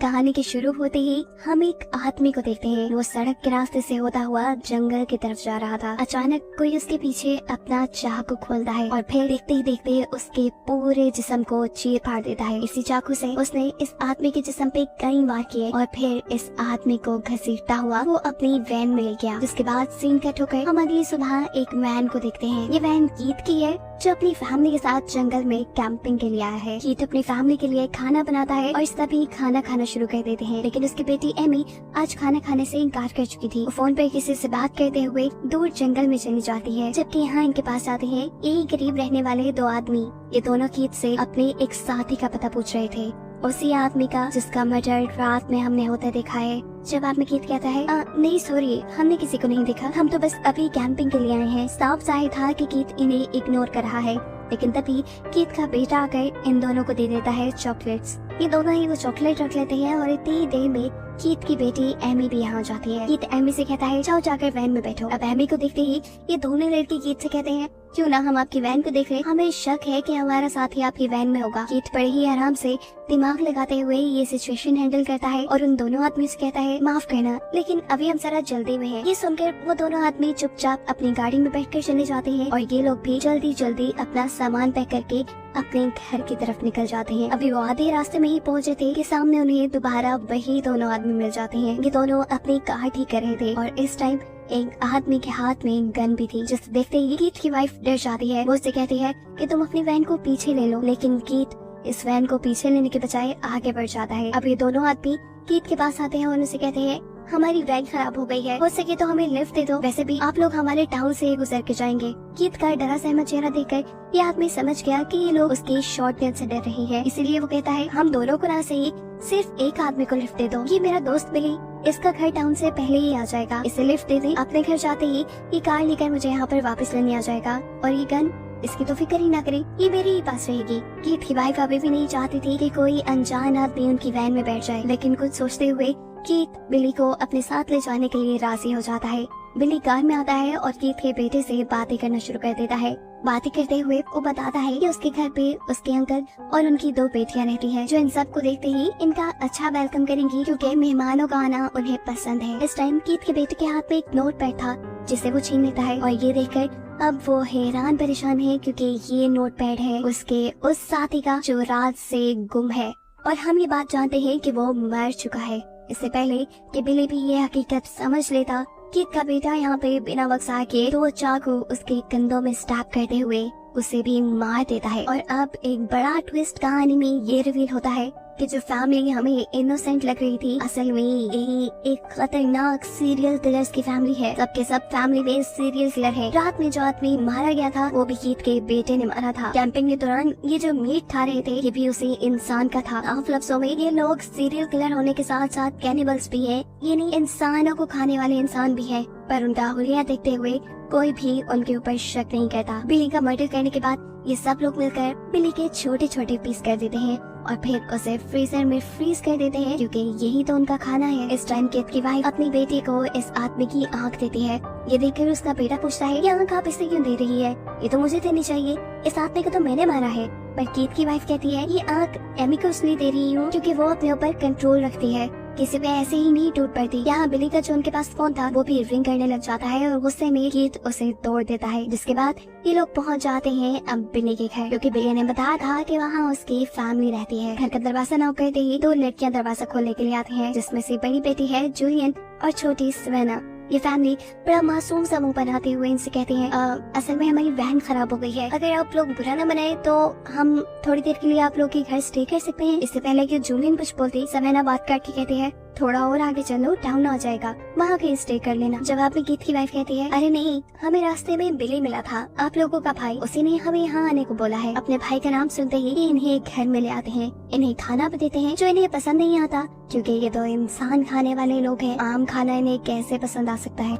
कहानी के शुरू होते ही हम एक आदमी को देखते हैं। वो सड़क के रास्ते से होता हुआ जंगल की तरफ जा रहा था। अचानक कोई उसके पीछे अपना चाकू खोलता है और फिर देखते ही देखते उसके पूरे जिस्म को चीर फाड़ देता है। इसी चाकू से उसने इस आदमी के जिस्म पे कई वार किए और फिर इस आदमी को घसीटता हुआ वो अपनी वैन में ले गया। जिसके बाद सीन कट होकर हम अगली सुबह एक वैन को देखते हैं। ये वैन कीथ की है जो अपनी फैमिली के साथ जंगल में कैंपिंग के लिए आया है। कीथ अपनी फैमिली के लिए खाना बनाता है और सभी खाना खाना शुरू कर देते हैं, लेकिन उसकी बेटी एमी आज खाना खाने से इनकार कर चुकी थी। वो फोन पर किसी से बात करते हुए दूर जंगल में चली जाती है, जबकि यहाँ इनके पास आते हैं एक गरीब रहने वाले दो आदमी। ये दोनों कीथ से अपने एक साथी का पता पूछ रहे थे, उसी आदमी का जिसका मर्डर रात में हमने होता देखा है। जब आदमी कीथ कहता है नहीं सॉरी, हमने किसी को नहीं देखा, हम तो बस अभी कैंपिंग के लिए आए हैं। साफ जाहिर था कि कीथ इन्हें इग्नोर कर रहा है, लेकिन तभी कीथ का बेटा आकर इन दोनों को दे देता है चॉकलेट्स। ये दोनों ही वो चॉकलेट रख लेते हैं और इतनी ही देर में कीथ की बेटी एमी भी यहाँ जाती है। कीथ एमी से कहता है जाओ जाकर वैन में बैठो। अब एमी को देखते ही ये दोनों लड़के कीथ से कहते हैं क्यों ना हम आपकी वैन को देख लें, हमें शक है कि हमारा साथी आपकी वैन में होगा। कीथ बड़े ही आराम से दिमाग लगाते हुए ये सिचुएशन हैंडल करता है और उन दोनों आदमी से कहता है माफ करना, लेकिन अभी हम जरा जल्दी में हैं। ये सुनकर वो दोनों आदमी चुपचाप अपनी गाड़ी में बैठकर चले जाते हैं और ये लोग भी जल्दी जल्दी अपना सामान पैक करके अपने घर की तरफ निकल जाते हैं। अभी वो आधे रास्ते में ही पहुंचे थे कि सामने उन्हें दोबारा वही दोनों आदमी मिल जाते हैं। ये दोनों अपनी कार ठीक कर रहे थे और इस टाइम एक आदमी के हाथ में गन भी थी, जिसे देखते ही कीथ की वाइफ डर जाती है। वो उससे कहती है कि तुम अपनी वैन को पीछे ले लो, लेकिन कीथ इस वैन को पीछे लेने के बजाय आगे बढ़ जाता है। अब ये दोनों आदमी कीथ के पास आते हैं और उनसे कहते हैं हमारी वैन खराब हो गई है, हो सके तो हमें लिफ्ट दे दो, वैसे भी आप लोग हमारे टाउन से ही गुजर के जाएंगे। कीथ का डरा सहमत चेहरा देखकर ये आदमी समझ गया कि ये लोग उसकी शॉर्टकट से डर रही है, इसीलिए वो कहता है हम दोनों को ना सही सिर्फ एक आदमी को लिफ्ट दे दो, ये मेरा दोस्त बिली, इसका घर टाउन से पहले ही आ जाएगा, इसे लिफ्ट दे दे। अपने घर जाते ही ये कार लेकर मुझे यहाँ पर वापस लेने आ जाएगा और ये गन इसकी तो फिक्र ही ना करे, ये मेरे ही पास रहेगी। कीथ की वाइफ अभी भी नहीं चाहती थी कि कोई अनजान आदमी उनकी वैन में बैठ जाए, लेकिन कुछ सोचते हुए कीथ बिली को अपने साथ ले जाने के लिए राजी हो जाता है। बिली कार में आता है और कीथ के बेटे से बातें करना शुरू कर देता है। बातें करते हुए वो बताता है कि उसके घर पे उसके अंकल और उनकी दो बेटियां रहती हैं, जो इन सब को देखते ही इनका अच्छा वेलकम करेंगी क्योंकि मेहमानों का आना उन्हें पसंद है। इस टाइम कीथ के बेटे के हाथ में एक नोट पैड था जिसे वो छीन लेता है और ये देखकर अब वो हैरान परेशान है क्योंकि ये नोट पैड है उसके उस साथी का जो रात से गुम है और हम ये बात जानते हैं कि वो मर चुका है। इससे पहले कि बिली भी ये हकीकत समझ लेता, कीथ का बेटा यहाँ पे बिना वक्सा के दो चाकू उसके कंधों में स्टैब करते हुए उसे भी मार देता है। और अब एक बड़ा ट्विस्ट कहानी में ये रिवील होता है कि जो फैमिली हमें इनोसेंट लग रही थी, असल में यही एक खतरनाक सीरियल किलर्स की फैमिली है। सबके सब फैमिली में सीरियल किलर है। रात में जो आदमी मारा गया था वो भी कीथ के बेटे ने मारा था। कैंपिंग के दौरान ये जो मीट खा रहे थे ये भी उसी इंसान का था। साफ लफ्जों में ये लोग सीरियल किलर होने के साथ साथ कैनिबल्स भी है, यानी इंसानों को खाने वाले इंसान भी है, पर उनका हुलिया देखते हुए कोई भी उनके ऊपर शक नहीं करता। बिली का मर्डर करने के बाद ये सब लोग मिलकर बिली के छोटे छोटे पीस कर देते हैं और फिर उसे फ्रीजर में फ्रीज कर देते हैं क्योंकि यही तो उनका खाना है। इस टाइम कीथ की वाइफ अपनी बेटी को इस आदमी की आंख देती है। ये देखकर उसका बेटा पूछता है ये आंख आप इसे क्यों दे रही है, ये तो मुझे देनी चाहिए, इस आदमी को तो मैंने मारा है। पर कीथ की वाइफ कहती है ये आंख एमी को इसलिए दे रही हूँ क्योंकि वो अपने ऊपर कंट्रोल रखती है, किसी पे ऐसे ही नहीं टूट पड़ती। यहाँ बिली का जो उनके पास फोन था वो भी रिंग करने लग जाता है और गुस्से में कीथ उसे तोड़ देता है। जिसके बाद ये लोग पहुँच जाते हैं अब बिली के घर, क्योंकि बिली ने बताया था कि वहाँ उसकी फैमिली रहती है। घर का दरवाजा नॉक करते ही दो लड़कियां दरवाजा खोलने के लिए आती हैं, जिसमें से बड़ी बेटी है जूलियन और छोटी सवेना। ये फैमिली बड़ा मासूम सा मुंह बनाते हुए इनसे कहती है असल में हमारी वैन खराब हो गई है, अगर आप लोग बुरा न बनाए तो हम थोड़ी देर के लिए आप लोग के घर स्टे कर सकते हैं। इससे पहले कि जूलियन कुछ बोलती सवेना बात करके कहती है थोड़ा और आगे चलो, टाउन आ जाएगा, वहाँ कहीं स्टे कर लेना। जवाब में कीथ की वाइफ कहती है अरे नहीं, हमें रास्ते में बिली मिला था, आप लोगों का भाई, उसी ने हमें यहाँ आने को बोला है। अपने भाई का नाम सुनते ही इन्हें घर में ले आते हैं, इन्हें खाना भी देते हैं जो इन्हें पसंद नहीं आता क्योंकि ये तो इंसान खाने वाले लोग हैं, आम खाना इन्हें कैसे पसंद आ सकता है।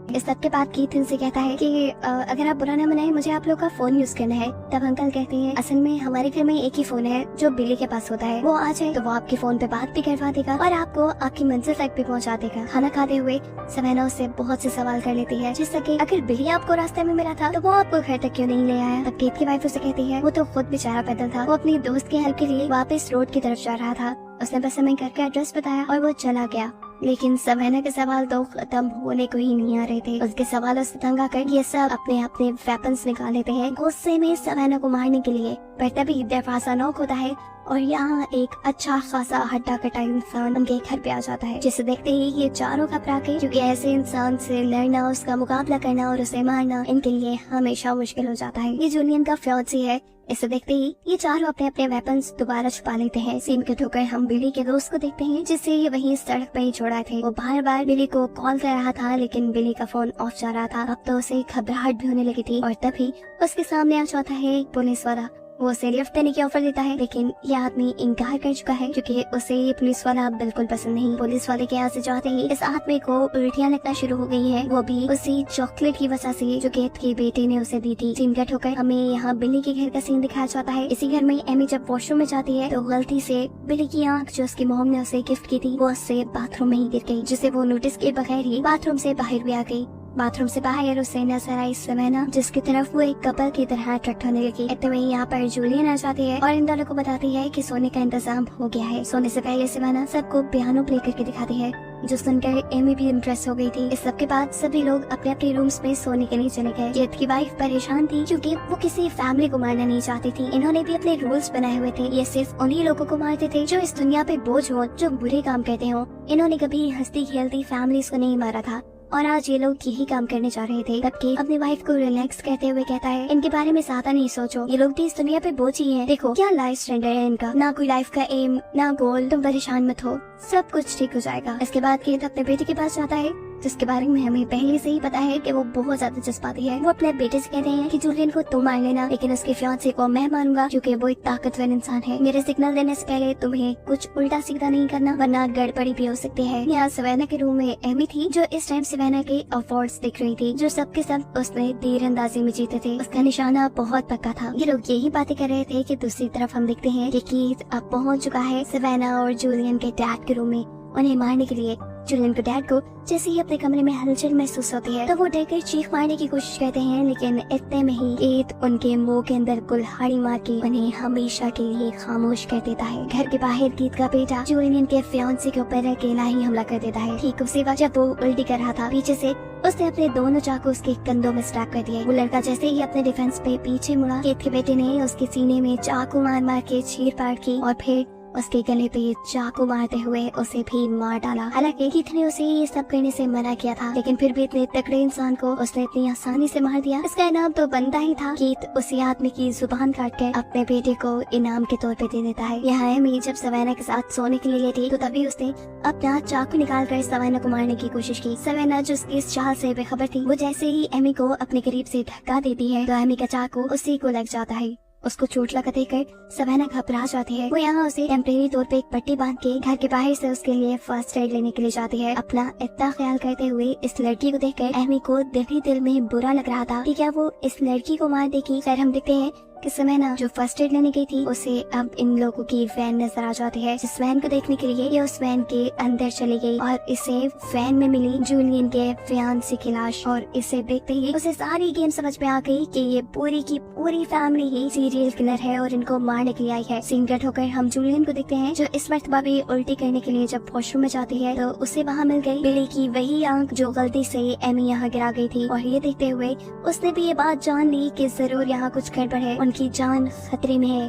इस सब के बाद कीथ इनसे कहता है कि अगर आप बुरा न मनाए, मुझे आप लोग का फोन यूज करना है। तब अंकल कहते हैं असल में हमारे घर में एक ही फोन है जो बिली के पास होता है, वो आ जाए तो वो आपके फोन पे बात भी करवा देगा और आपको आपकी मंजिल तक भी पहुंचा देगा। खाना खाते हुए सवेना उससे बहुत से सवाल कर लेती है, जिससे कि अगर बिली आपको रास्ते में मिला था तो वो आपको घर तक क्यों नहीं ले आया। तब कीथ की वाइफ उसे कहती है वो तो खुद बेचारा पैदल था, वो अपनी दोस्त की हेल्प के लिए वापस रोड की तरफ जा रहा था। उसने बस हमें घर का एड्रेस बताया और वो चला गया। लेकिन सवेना के सवाल तो खत्म होने को ही नहीं आ रहे थे। उसके सवालों से तंग आकर ये सब अपने अपने वेपन्स निकाल लेते हैं गुस्से में सवेना को मारने के लिए। पर तभी दरवाजा नॉक होता है और यहाँ एक अच्छा खासा हड्डा कटा इंसान उनके घर पे आ जाता है, जिसे देखते ही ये चारों घबरा गए, क्योंकि ऐसे इंसान से लड़ना, उसका मुकाबला करना और उसे मारना इनके लिए हमेशा मुश्किल हो जाता है। ये जूलियन का फियांसी है। इसे देखते ही ये चारों अपने अपने वेपन्स दोबारा छुपा लेते हैं। सीन कट होकर हम बिली के दोस्त को देखते हैं, जिसे ये वहीं सड़क पर ही छोड़ा थे। वो बार बार बिली को कॉल कर रहा था, लेकिन बिली का फोन ऑफ जा रहा था। अब तो उसे घबराहट भी होने लगी थी और तभी उसके सामने आ जाता है एक पुलिस वाला। वो उसे लिफ्ट देने की ऑफर देता है, लेकिन ये आदमी इनकार कर चुका है क्योंकि उसे ये पुलिस वाला बिल्कुल पसंद नहीं। पुलिस वाले के यहाँ से जाते ही इस आदमी को उल्टियाँ लगना शुरू हो गई है, वो भी उसी चॉकलेट की वजह से जो कीथ की बेटी ने उसे दी थी। सीन कट होकर हमें यहाँ बिली के घर का सीन दिखाया जाता है। इसी घर में एमी जब वॉशरूम में जाती है तो गलती से बिली की आँख जो उसकी मोम ने उसे गिफ्ट की थी वो उससे बाथरूम में ही गिर गई, जिसे वो नोटिस के बगैर ही बाथरूम से बाहर भी आ गई। बाथरूम से बाहर उसे नजर आई सवेना, जिसकी तरफ वो एक कपल की तरह अट्रैक्ट होने लगी। इतने में यहाँ पर जूलियन आ जाती है और इन दोनों को बताती है कि सोने का इंतजाम हो गया है। सोने से पहले सवेना सबको पियानो प्ले करके दिखाती है, जो सुनकर एमी भी इम्प्रेस हो गई थी। इस सब के बाद सभी लोग अपने अपने रूम्स में सोने के लिए चले गए। कीथ की वाइफ परेशान थी क्योंकि वो किसी फैमिली को मारना नहीं चाहती थी। इन्होंने भी अपने रूल्स बनाए हुए थे, ये सिर्फ उन्हीं लोगों को मारते थे जो इस दुनिया पे बोझ हो, जो बुरे काम करते हो। इन्होंने कभी हंसती खेलती फैमिलीज को नहीं मारा था और आज ये लोग यही काम करने जा रहे थे। तब अपनी वाइफ को रिलैक्स कहते हुए कहता है इनके बारे में ज्यादा नहीं सोचो, ये लोग भी इस दुनिया पे बोझ ही हैं। देखो क्या लाइफ स्टैंडर्ड है इनका, ना कोई लाइफ का एम ना गोल, तुम परेशान मत हो, सब कुछ ठीक हो जाएगा। इसके बाद कीथ अपने बेटे के पास जाता है, जिसके बारे में हमें पहले से ही पता है कि वो बहुत ज्यादा जज्बाती है। वो अपने बेटे से कहते हैं कि जूलियन को तुम मार लेना, लेकिन उसके फियांसे को मैं मारूंगा क्योंकि वो एक ताकतवर इंसान है। मेरे सिग्नल देने से पहले तुम्हें कुछ उल्टा सीधा नहीं करना, वरना गड़बड़ी भी हो सकती है। यहाँ सवेना के रूम में एमी थी, जो इस टाइम सवेना के अवार्ड्स दिख रही थी, जो सबके सब उसने तीर अंदाजी में जीते थे। उसका निशाना बहुत पक्का था। ये लोग यही बातें कर रहे थे कि दूसरी तरफ हम देखते हैं कि कीथ अब पहुंच चुका है सवेना और जूलियन के डैड के रूम में उन्हें मारने के लिए। जूलियन के डैड को जैसे ही अपने कमरे में हलचल महसूस होती है तो वो डरकर चीख मारने की कोशिश करते हैं, लेकिन इतने में ही कीथ उनके मुंह के अंदर कुल्हाड़ी मार के उन्हें हमेशा के लिए खामोश कर देता है। घर के बाहर कीथ का बेटा जूलियन के फियांसे के ऊपर अकेला ही हमला कर देता है। ठीक उसी वक्त जब वो उल्टी कर रहा था, पीछे से उसने अपने दोनों चाकू उसके कंधों में स्टैक कर दिए। वो लड़का जैसे ही अपने डिफेंस पे पीछे मुड़ा, कीथ के बेटे ने उसके सीने में चाकू मार मार के चीर फाड़ की और फिर उसके गले पे चाकू मारते हुए उसे भी मार डाला। हालांकि कीथ ने उसे ये सब करने से मना किया था, लेकिन फिर भी इतने तगड़े इंसान को उसने इतनी आसानी से मार दिया। इसका इनाम तो बनता ही था। कीथ उसी आदमी की जुबान काट कर अपने बेटे को इनाम के तौर पे दे देता है। यहाँ एमी जब सवेना के साथ सोने के लिए थी तो तभी उसने अपना चाकू निकाल कर सवेना को मारने की कोशिश की। सवेना जो उसकी इस चाल से बेखबर थी, वो जैसे ही एमी को अपने करीब से धक्का देती है तो एमी का चाकू उसी को लग जाता है। उसको चोट लगा देकर सवेना घबरा जाती है। वो यहाँ उसे टेम्परेरी तौर पे एक पट्टी बांध के घर के बाहर से उसके लिए फर्स्ट एड लेने के लिए जाती है। अपना इतना ख्याल करते हुए इस लड़की को देखकर एमी को दिल ही दिल में बुरा लग रहा था कि क्या वो इस लड़की को मार देगी। खैर हम देखते हैं कि सवेना जो फर्स्ट एड लेने गई थी उसे अब इन लोगों की वैन नजर आ जाती है। जिस वैन को देखने के लिए ये उस वैन के अंदर चली गई और इसे वैन में मिली जूलियन के फियांसे की लाश। और इसे देखते ही उसे सारी गेम समझ में आ गई कि ये पूरी की पूरी फैमिली ही सीरियल किलर है और इनको मारने के लिए आई है। सीन कट होकर हम जूलियन को देखते हैं, जो इस मर्तबा भी उल्टी करने के लिए जब वॉशरूम में जाती है तो उसे वहाँ मिल गई बिली की वही आंख जो गलती से एमी यहाँ गिरा गई थी। और ये देखते हुए उसने भी ये बात जान ली कि जरूर यहाँ कुछ गड़बड़ है, उनकी जान खतरे में है।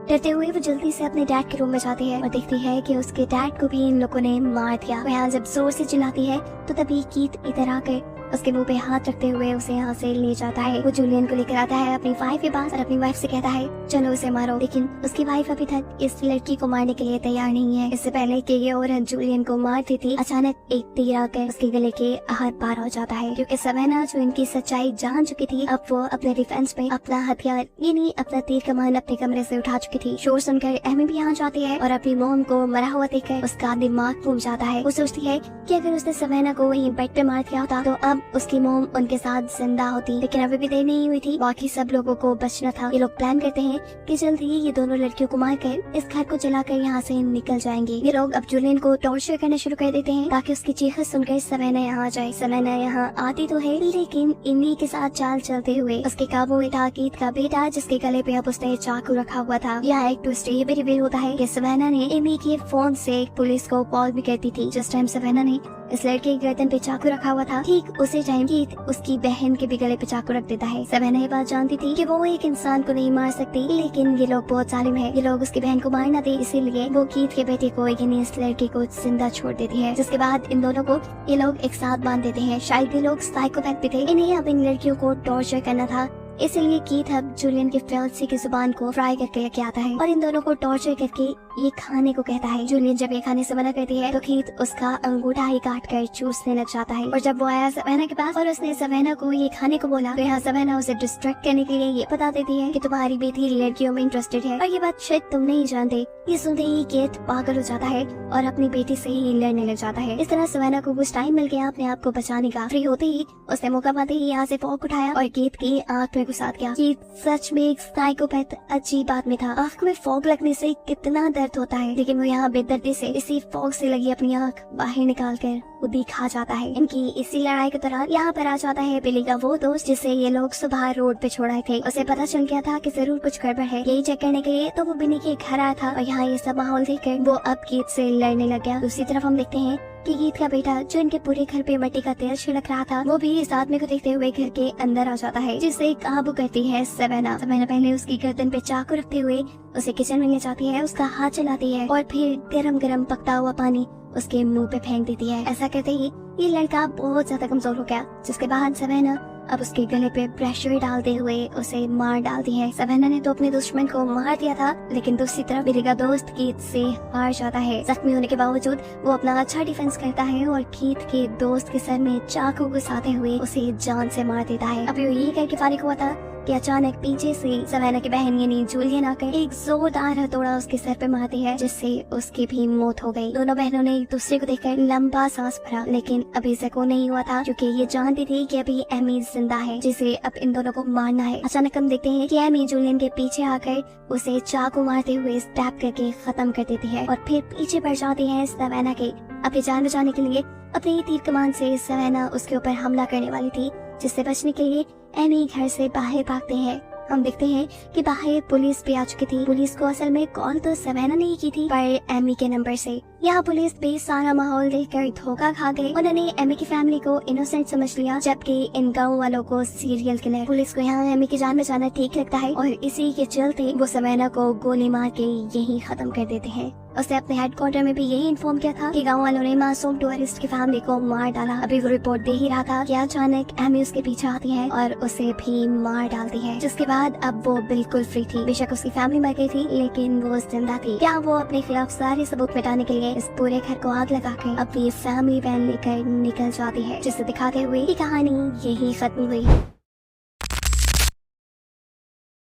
डरते हुए वो जल्दी से अपने डैड के रूम में जाती है और देखती है कि उसके डैड को भी इन लोगों ने मार दिया। वह जब जोर से चिल्लाती है तो तभी कीथ इधर आकर उसके मुंह पे हाथ रखते हुए उसे यहाँ से ले जाता है। वो जूलियन को लेकर आता है अपनी वाइफ के पास और अपनी वाइफ से कहता है चलो उसे मारो, लेकिन उसकी वाइफ अभी तक इस लड़की को मारने के लिए तैयार नहीं है। इससे पहले कि ये औरत जूलियन को मारती थी, अचानक एक तीर आकर उसके गले के हाथ पार हो जाता है, क्योंकि सवेना जो इनकी सच्चाई जान चुकी थी, अब वो अपने डिफेंस में अपना हथियार यानी अपना तीर कमान अपने कमरे से उठा चुकी थी। शोर सुनकर एमी भी यहाँ जाती है और अपनी मोम को मरा हुआ देखकर उसका दिमाग घूम जाता है। वो सोचती है कि अगर उसने सवेना को वहीं बेड पे मार दिया होता तो अब उसकी मोम उनके साथ जिंदा होती, लेकिन अभी भी देर नहीं हुई थी, बाकी सब लोगों को बचना था। ये लोग प्लान करते हैं कि जल्द ही ये दोनों लड़कियों को मारकर इस घर को जलाकर यहाँ से निकल जाएंगे। ये लोग अब जूलियन को टॉर्चर करना शुरू कर देते हैं ताकि उसकी चीखें सुनकर सवेना यहाँ आ जाए। सवेना यहाँ आती तो है, लेकिन इन्हीं के साथ चाल चलते हुए उसके काबू में था कीथ का बेटा, जिसके गले पे अब उसने चाकू रखा हुआ था। यहाँ एक ट्विस्ट ये भी रिवील होता है कि सवेना ने एमी के फोन से पुलिस को कॉल भी करती थी। जिस टाइम सवेना ने इस लड़के की गर्दन पे चाकू रखा हुआ था, ठीक उसी टाइम कीथ उसकी बहन के भी गले पे चाकू रख देता है। सवेना ये बात जानती थी कि वो एक इंसान को नहीं मार सकती, लेकिन ये लोग बहुत जालिम है। ये लोग उसकी बहन को मार ना दे, इसीलिए वो कीथ के बेटे को यानी इस लड़के को जिंदा छोड़ देती है। जिसके बाद इन दोनों को ये लोग एक साथ बांध देते हैं। शायद ये लोग साइकोपैथ भी थे, इन्हें अब इन लड़कियों को टॉर्चर करना था, इसलिए कीथ अब जूलियन के फियांसे की जुबान को फ्राई करके लेके आता है और इन दोनों को टॉर्चर करके ये खाने को कहता है। जूलियन जब ये खाने से मना करती है तो कीथ उसका अंगूठा ही काट कर चूसने लग जाता है। और जब वो आया सवेना के पास और उसने सवेना को ये खाने को बोला तो यहाँ सवेना उसे डिस्ट्रैक्ट करने के लिए ये बता देती है कि तुम्हारी बेटी लड़कियों में इंटरेस्टेड है, और ये बात शायद तुम नहीं जानते। ये सुनते ही कीथ पागल हो जाता है और अपनी बेटी से ही लड़ने लग जाता है। इस तरह सवेना को कुछ टाइम मिल गया अपने आप को बचाने का। फ्री होते ही उसने मौका पाते ही यहाँ से फॉग उठाया और कीथ की आंख में घुसा दिया। कीथ सच में एक साइकोपैथ अजीब आदमी था। आंख में फॉग लगने से कितना दर्द होता है, लेकिन वो यहाँ बेदर्दी से इसी फॉग से लगी अपनी आंख बाहर निकाल कर वो दिखा जाता है। इनकी इसी लड़ाई के दौरान यहाँ पर आ जाता है बिली का वो दोस्त जिसे ये लोग सुबह रोड पे छोड़ाए थे। उसे पता चल गया था कि जरूर कुछ गड़बड़ है, यही चेक करने के लिए तो वो बिनी के घर आया था और यहाँ ये सब माहौल देखकर वो अब कीथ से लड़ने लग गया। दूसरी तरफ हम देखते हैं कि कीथ का बेटा जो इनके पूरे घर पे मिट्टी का तेल छिड़क रहा था, वो भी इस आदमी को देखते हुए घर के अंदर आ जाता है, जिसे काबू करती है सवेना। सवेना पहले उसकी गर्दन पे चाकू रखते हुए उसे किचन में ले जाती है, उसका हाथ चलाती है और फिर गरम गरम पकता हुआ पानी उसके मुंह पे फेंक देती है। ऐसा करते ही ये लड़का बहुत ज्यादा कमजोर हो गया, जिसके बाद सवेना अब उसके गले पे प्रेशर डालते हुए उसे मार डालती है। सवेना ने तो अपने दुश्मन को मार दिया था, लेकिन दूसरी तरफ बिली का दोस्त कीथ से हार जाता है। जख्मी होने के बावजूद वो अपना अच्छा डिफेंस करता है और कीथ के दोस्त के सर में चाकू घुसाते हुए उसे जान से मार देता है। अभी वो यही करके फारिग हुआ था कि अचानक पीछे से सवेना की बहन यानी जूलियन आकर एक जोरदार हथौड़ा उसके सर पे मारती है, जिससे उसकी भी मौत हो गई। दोनों बहनों ने एक दूसरे को देखकर लंबा सांस भरा, लेकिन अभी से को नहीं हुआ था, क्योंकि ये जानती थी कि अभी एमी जिंदा है, जिसे अब इन दोनों को मारना है। अचानक हम देखते हैं कि एमी जूलियन के पीछे आकर उसे चाकू मारते हुए स्टैब करके खत्म कर देती है और फिर पीछे बढ़ जाती है सवेना के। अपनी जान बचाने के लिए अपनी तीर कमान से सवेना उसके ऊपर हमला करने वाली थी, जिससे बचने के लिए एमी घर से बाहर भागते हैं। हम देखते हैं कि बाहर पुलिस भी आ चुकी थी। पुलिस को असल में कॉल तो सवेना ने ही की थी, पर एमी के नंबर से। यहाँ पुलिस भी सारा माहौल देखकर धोखा खा गई। उन्होंने एमी की फैमिली को इनोसेंट समझ लिया, जबकि इन गाँव वालों को सीरियल किलर। पुलिस को यहाँ एमी की जान बचाना ठीक लगता है और इसी के चलते वो सवेना को गोली मार के यही खत्म कर देते हैं। उसने अपने हेडक्वार्टर में भी यही इन्फॉर्म किया था कि गांव वालों ने मासूम टूरिस्ट की फैमिली को मार डाला। अभी वो रिपोर्ट दे ही रहा था कि अचानक एमी उसके पीछे आती है और उसे भी मार डालती है, जिसके बाद अब वो बिल्कुल फ्री थी। बेशक उसकी फैमिली मर गई थी, लेकिन वो जिंदा थी। क्या वो अपने खिलाफ सारे सबूत मिटाने के लिए इस पूरे घर को आग लगा के अपनी फैमिली वैन लेकर निकल जाती है, जिसे दिखाते हुए ये कहानी यही खत्म हुई।